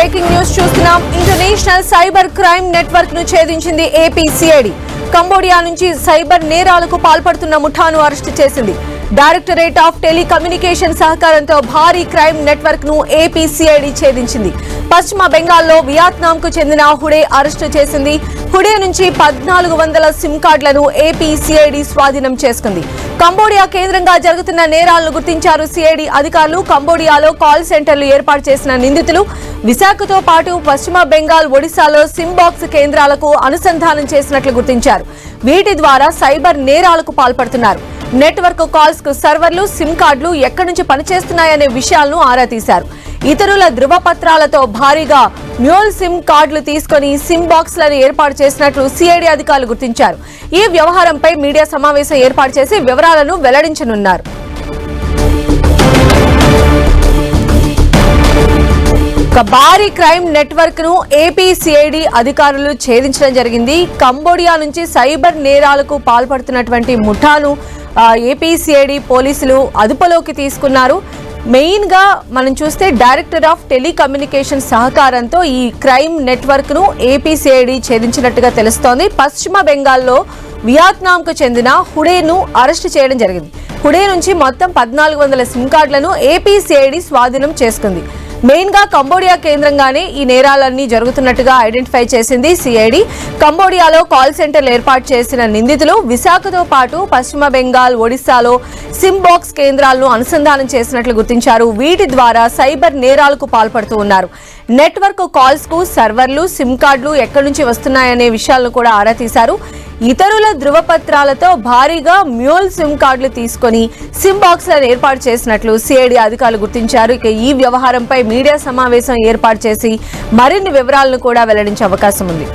Breaking news చూస్తున్నాం. International cyber crime network ను ఛేదించింది AP CID. Cambodia నుంచి సైబర్ నేరాలకు పాల్పడుతున్న ముఠాను అరెస్టు చేసింది. డైరెక్టరేట్ ఆఫ్ టెలికమ్యూనికేషన్ సహకారంతో భారీ క్రైమ్ నెట్వర్క్ ను ఏపీ సిఐడి ఛేదించింది. పశ్చిమ బెంగాల్లో వియత్నాం కు చెందిన హుడే అరెస్టు చేసింది. హుడే నుంచి 1400 సిమ్ కార్డులను ఏపీ సిఐడి స్వాధీనం చేసుకుంది. కంబోడియా కేంద్రంగా జరుగుతున్న నేరాలను గుర్తించారు సిఐడి అధికారులు. కంబోడియాలో కాల్ సెంటర్లు ఏర్పాటు చేసిన నిందితులు విశాఖతో పాటు పశ్చిమ బెంగాల్, ఒడిశాలో సిమ్ బాక్స్ కేంద్రాలకు అనుసంధానం చేసినట్లు గుర్తించారు. వీటి ద్వారా సైబర్ నేరాలకు పాల్పడుతున్నారు. నెట్వర్క్ కాల్స్ కు సర్వర్లు, సిమ్ కార్డులు ఎక్కడి నుంచి పనిచేస్తున్నాయనే విషయాలను ఆరా తీశారు. ఇతరుల ధృవపత్రాలతో భారీగా మ్యూల్ సిమ్ కార్డులు తీసుకుని సిమ్ బాక్స్లను ఏర్పాటు చేసినట్లు సిఐడి అధికారులు గుర్తించారు. ఈ వ్యవహారంపై మీడియా సమావేశం ఏర్పాటు చేసి వివరాలను వెల్లడించనున్నారు. ఒక భారీ క్రైమ్ నెట్వర్క్ ను ఏపీ సిఐడి అధికారులు ఛేదించడం జరిగింది. కంబోడియా నుంచి సైబర్ నేరాలకు పాల్పడుతున్నటువంటి ముఠాను ఏపీ సిఐడి పోలీసులు అదుపులోకి తీసుకున్నారు. మెయిన్ గా మనం చూస్తే డైరెక్టర్ ఆఫ్ టెలికమ్యూనికేషన్ సహకారంతో ఈ క్రైమ్ నెట్వర్క్ ను ఏపీ సిఐడి ఛేదించినట్టుగా తెలుస్తోంది. పశ్చిమ బెంగాల్లో వియత్నాం కు చెందిన హుడేను అరెస్టు చేయడం జరిగింది. హుడే నుంచి మొత్తం 1400 సిమ్ కార్డులను ఏపీ సిఐడి స్వాధీనం చేసుకుంది. మెయిన్ గా కంబోడియా కేంద్రంగానే ఈ నేరాలన్నీ జరుగుతున్నట్టుగా ఐడెంటిఫై చేసింది సిఐడి. కంబోడియాలో కాల్ సెంటర్లు ఏర్పాటు చేసిన నిందితులు విశాఖతో పాటు పశ్చిమ బెంగాల్, ఒడిశాలో సిమ్ బాక్స్ కేంద్రాలను అనుసంధానం చేసినట్లు గుర్తించారు. వీటి ద్వారా సైబర్ నేరాలకు పాల్పడుతూ ఉన్నారు. నెట్వర్క్ కాల్స్ కు సర్వర్లు, సిమ్ కార్డులు ఎక్కడి నుంచి వస్తున్నాయనే విషయాలను కూడా ఆరా తీశారు. ఇతరుల ధృవపత్రాలతో భారీగా మ్యూల్ సిమ్ కార్డులు తీసుకుని సిమ్ బాక్స్లను ఏర్పాటు చేసినట్లు సిఐడి అధికారులు గుర్తించారు. ఇక ఈ వ్యవహారంపై మీడియా సమావేశం ఏర్పాటు చేసి మరిన్ని వివరాలను కూడా వెల్లడించే అవకాశం ఉంది.